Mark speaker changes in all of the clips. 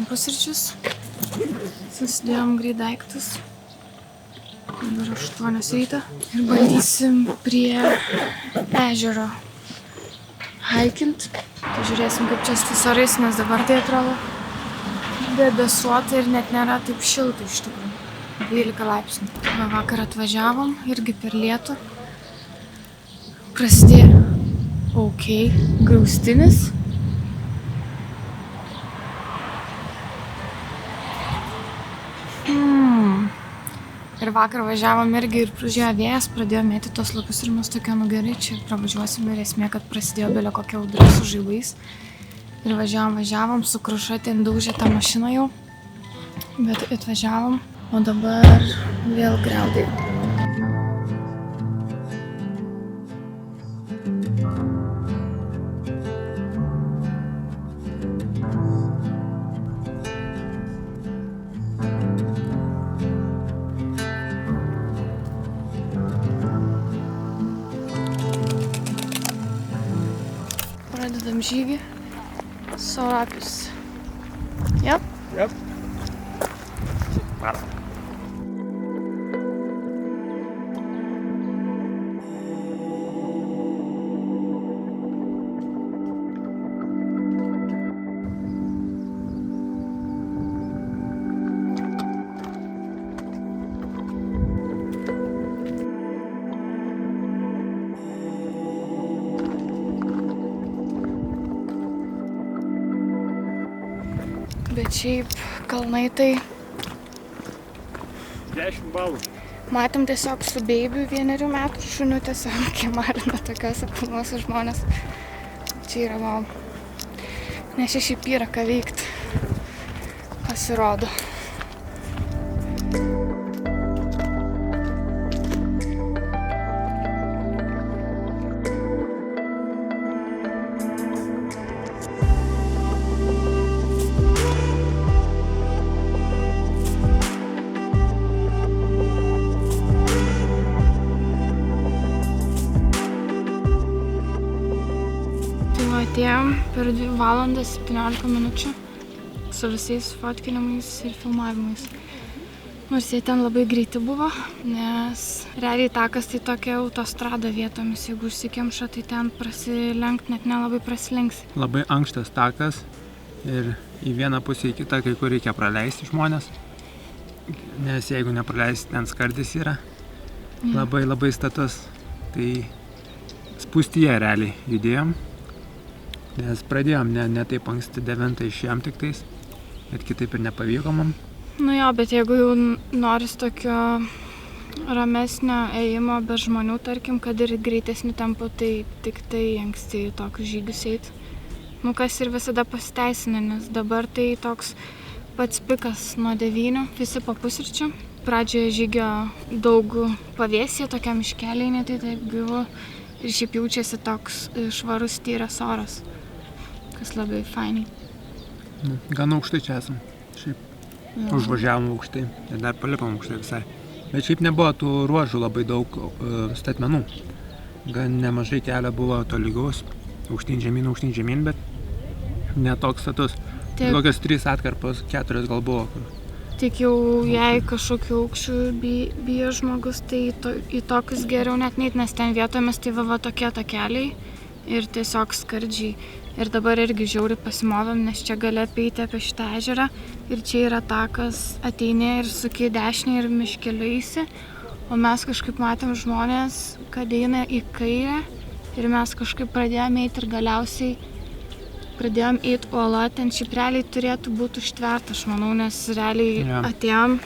Speaker 1: pusryčius. Susidėjom greit daiktus. Dabar 8 ryto. Ir bandysim prie ežero haikint. Tai žiūrėsim, kaip čia su tais orais, nes dabar tai atrodo debesuota ir net nėra taip šilta iš tikrųjų. 12 laipsnių. Vakar atvažiavom irgi per lietų. Prasidėjo graustinis. Ir vakar važiavom irgi ir pražėjo vėjas, pradėjo mėti tos lapus ir mes tokie, gerai, čia pravažiuosim ir esmė, kad prasidėjo belio kokia audra su žaibais. Ir važiavom, su kruša ten daužė tą mašiną jau, bet atvažiavom, o dabar vėl griaudai. Pradedam žygį. Saurapius. Yep?
Speaker 2: Yep. Wow.
Speaker 1: Bet šiaip kalnai tai...
Speaker 2: 10 balų.
Speaker 1: Matėm tiesiog su beibiu 1 metų šuniu tiesiog kimarina tokiuose kalnuose žmonės. Čia yra wow. Nes čia šiaip yra ką veikt. Pasirodo. Atėjom per 2 valandas 17 minučių su visais fotkinimais ir filmavimais. Nors jie ten labai greiti buvo, nes realiai takas tai tokia autostrada vietomis, jeigu užsikemša, tai ten prasilenkt net nelabai prasilenksi.
Speaker 2: Labai ankštas takas ir į vieną pusę į kitą kai kur reikia praleisti žmonės, nes jeigu nepraleisti, ten skardis yra labai status, tai spūstyje realiai judėjom. Nes pradėjom ne taip anksti 9 išėjom tik tais, bet kitaip ir nepavyko mum.
Speaker 1: Nu jo, bet jeigu jau noris tokio ramesnio ėjimo be žmonių, tarkim, kad ir greitesnių tempų, tai tik tai anksti į tokius žygius eit. Nu kas ir visada pasiteisina, nes dabar tai toks pats pikas nuo 9, visi po pusryčių. Pradžioje žygio daug pavėsyje, tokiam miškelyje, tai taip gyvu ir šiaip jaučiasi toks švarus tyras oras. Kas labai fainai.
Speaker 2: Gan aukštai čia esam. Šiaip užvažiavom aukštai ir dar palipom aukštai visai. Bet šiaip nebuvo tų ruožų labai daug statmenų. Gan nemažai kelio buvo tolygaus. Aukštyn žemyn, bet ne toks status. Kokios 3 atkarpos, 4 gal buvo.
Speaker 1: Tik jau jei kažkokių aukščių bijo žmogus, tai į tokius geriau net neit, nes ten vietomis tai va tokie takeliai ir tiesiog skardžiai. Ir dabar irgi žiauriai pasimovėm, nes čia gali apeiti apie šitą ežerą ir čia yra takas, ateini ir suki dešinį ir miškeliaisi, o mes kažkaip matėm žmonės, kad eina į kairę ir mes kažkaip pradėjome eiti ir galiausiai pradėjom eiti uola, ten šiaip realiai turėtų būti užtverta, aš manau, nes realiai atėjom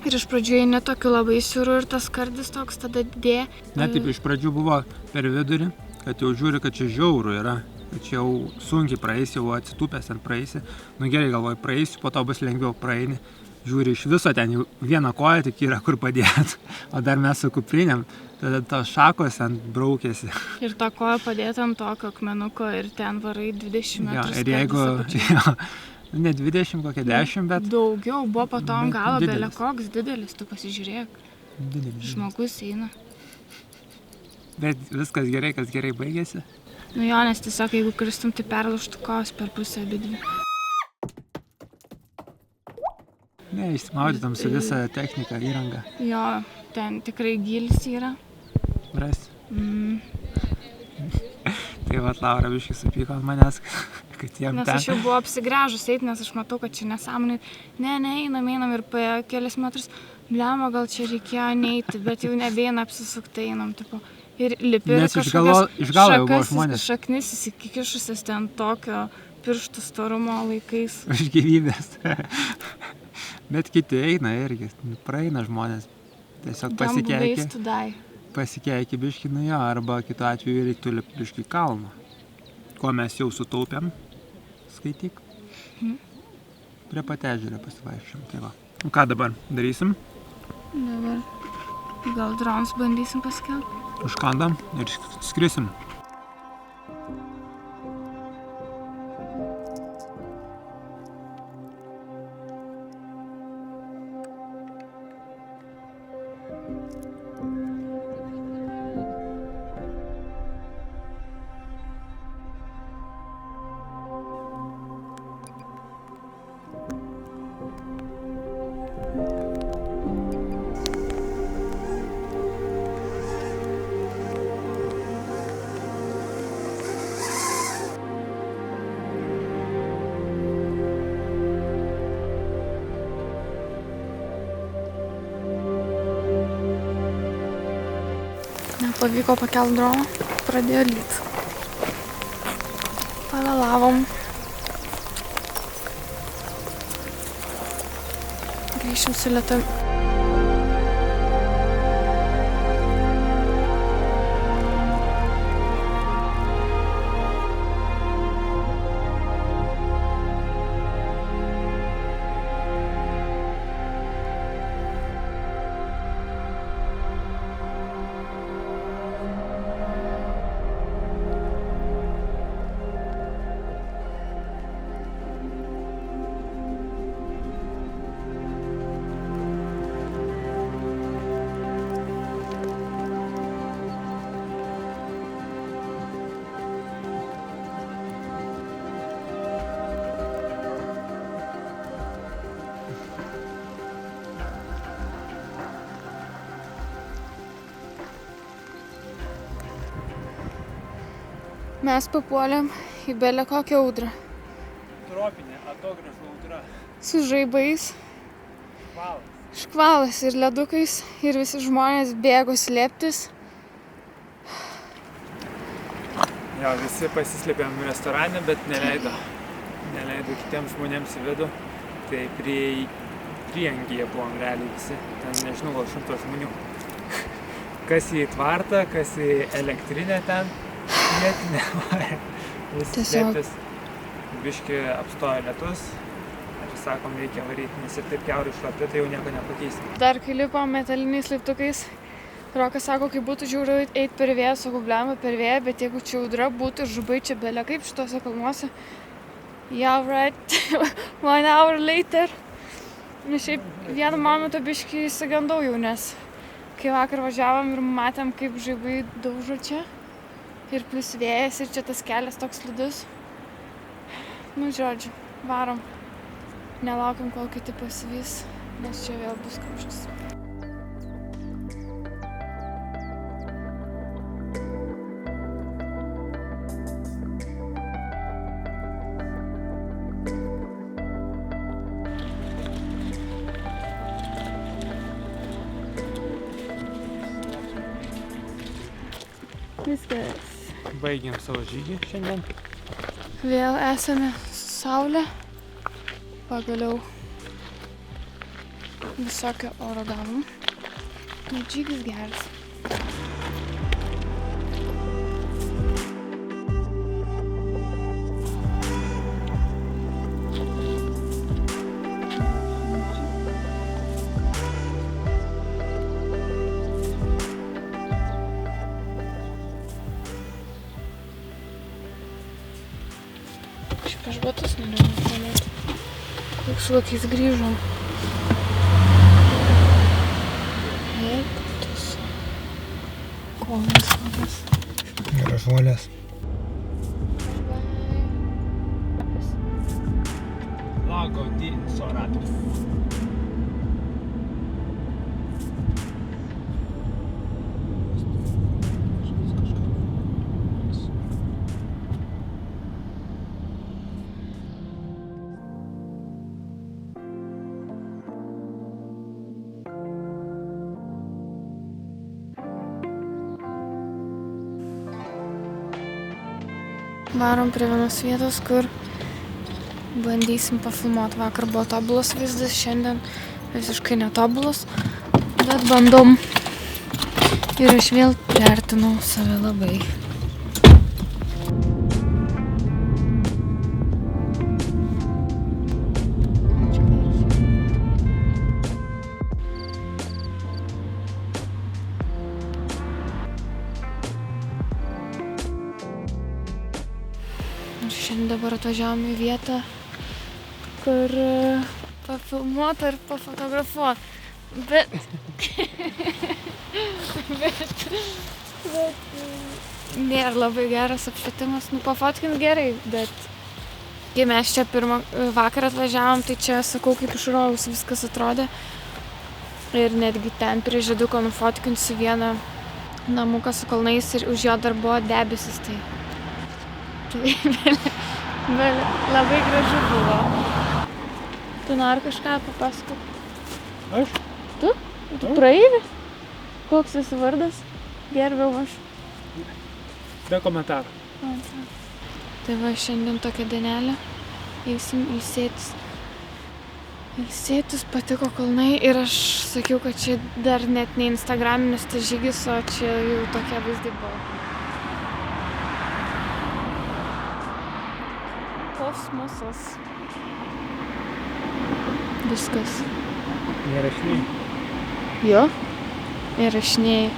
Speaker 1: ir iš pradžių eini tokiu labai siūru ir tas skardis toks tada didėja.
Speaker 2: Net taip iš pradžių buvo per vidurį, kad jau žiūri, kad čia žiauru yra. Čia jau sunkiai praeisi, jau atsitūpęs ten praeisi. Nu gerai, galvoju, praeisiu, po to bus lengviau praeini. Žiūri, iš viso ten jau vieną koją tik yra kur padėti. O dar mes su kuprinėm, tada tos šakos ten braukėsi.
Speaker 1: Ir tą koją padėti ant tokio akmenuko ir ten varai 20 metrų.
Speaker 2: Ir jeigu, ne 20, kokie 10, bet...
Speaker 1: Daugiau, buvo po to ant galo, belė koks didelis, tu pasižiūrėk. Žmogus eina.
Speaker 2: Bet viskas gerai, kas gerai baigėsi.
Speaker 1: Nu jo, nes tiesiog jeigu kristum, tai perlaužtų kojos per pusę abidvi.
Speaker 2: Ne, išsimaudytam su visą techniką, įrangą.
Speaker 1: Jo, ten tikrai gilis yra.
Speaker 2: Rasti.
Speaker 1: Mm.
Speaker 2: Tai vat Laura biškai supyko ant manęs, kad jiem
Speaker 1: Nes
Speaker 2: ten.
Speaker 1: aš jau buvau apsigręžus eit, nes aš matau, kad čia nesąmonė. Ne, einam ir po kelias metrus. Bliamo, gal čia reikėjo neiti, bet jau nebeina apsisukti einam. Tipo. Ir lipi ir
Speaker 2: Nes iš galo jau buvo žmonės.
Speaker 1: Šaknis įsikišusias ten tokio pirštų storumo laikais.
Speaker 2: Už gyvybės. Bet kiti eina irgi, praeina žmonės. Tiesiog pasikeiki biški, nu jo, arba kitu atveju reiktų lipti biški kalną. Ko mes jau sutaupėm, skaityk. Prie pat ežerio pasivaiščiam, tai va. Ką dabar darysim?
Speaker 1: Dabar gal dronus bandysim paskelbti.
Speaker 2: Užkandam ir skrisim.
Speaker 1: Pavyko pakelt droną, pradėjo lyt. Pavėlavom. Grįšim su lietumi. Mes papuolėm į belę kokią audrą.
Speaker 2: Tropinė atogrąžų audra.
Speaker 1: Su žaibais. Škvalas ir ledukais. Ir visi žmonės bėgo slėptis.
Speaker 2: Jo, visi pasislėpėm restorane, bet neleido kitiems žmonėms į vidų. Tai prieangyje buvom realiai visi. Ten nežinau, gal 100 žmonių. Kas į tvartą, kas į elektrinę ten. Vietinė, visi slėptis, biški apstojo lietus ir sakom, reikia varyti, nes ir taip kiaurai šlapti, tai jau nieko nepakeisim.
Speaker 1: Dar kai lipom metaliniais laiptukais, Rokas sako, kai būtų žiauru eit per vėją, sakau, bliamba per vėją, bet jeigu čia audra būtų ir žubai čia belė kaip šitose kalnuose. Yeah, right, 1 hour later. Nes šiaip vieną momentą biškį įsigandau jau, nes kai vakar važiavom ir matėm, kaip žaibai daužo čia. Ir plus vėjas, ir čia tas kelias toks slidus. Nu, žodžiu, varom. Nelaukiam, kol kiti pasivys, nes čia vėl bus kamštis. Viskas.
Speaker 2: Baigėm savo žygį šiandien.
Speaker 1: Vėl esame su saulė. Pagaliau visokio oro gavom. Žygis geras. Aš batus norėjau palėti. Koks kokiais grįžom. Batus. Kolas.
Speaker 2: Gražuolės. Lago di Soratos.
Speaker 1: Varom prie vienos vietos, kur bandysim pafilmuoti. Vakar buvo tobulas vaizdas, šiandien visiškai netobulas, bet bandom. Ir aš vėl vertinau save labai. Ir šiandien dabar atvažiavom į vietą, kur pafilmuota ir pafotografuota. Bet nėra labai geras apšvietimas. Pafotkint gerai, bet kai mes čia pirmą vakarą atvažiavom, tai čia, sakau, kaip iš rojaus viskas atrodė. Ir netgi ten prie žieduko nufotkinsiu vieną namuką su kalnais ir už jo dar buvo debesis. Tai labai gražu buvo. Tu nori kažką papasakoti?
Speaker 2: Aš?
Speaker 1: Tu? Tu praeivi? Koks esi vardas? Gerbiau aš.
Speaker 2: Be komentarų.
Speaker 1: Tai va, šiandien tokia dienelė. Eisim ilsėtis. Ilsėtis, patiko kalnai ir aš sakiau, kad čia dar net ne instagraminis tas žygis, o čia jau tokie vaizdai buvo. Kosmosas. Viskas.
Speaker 2: Įrašinėjai.
Speaker 1: Jo? Įrašinėjai.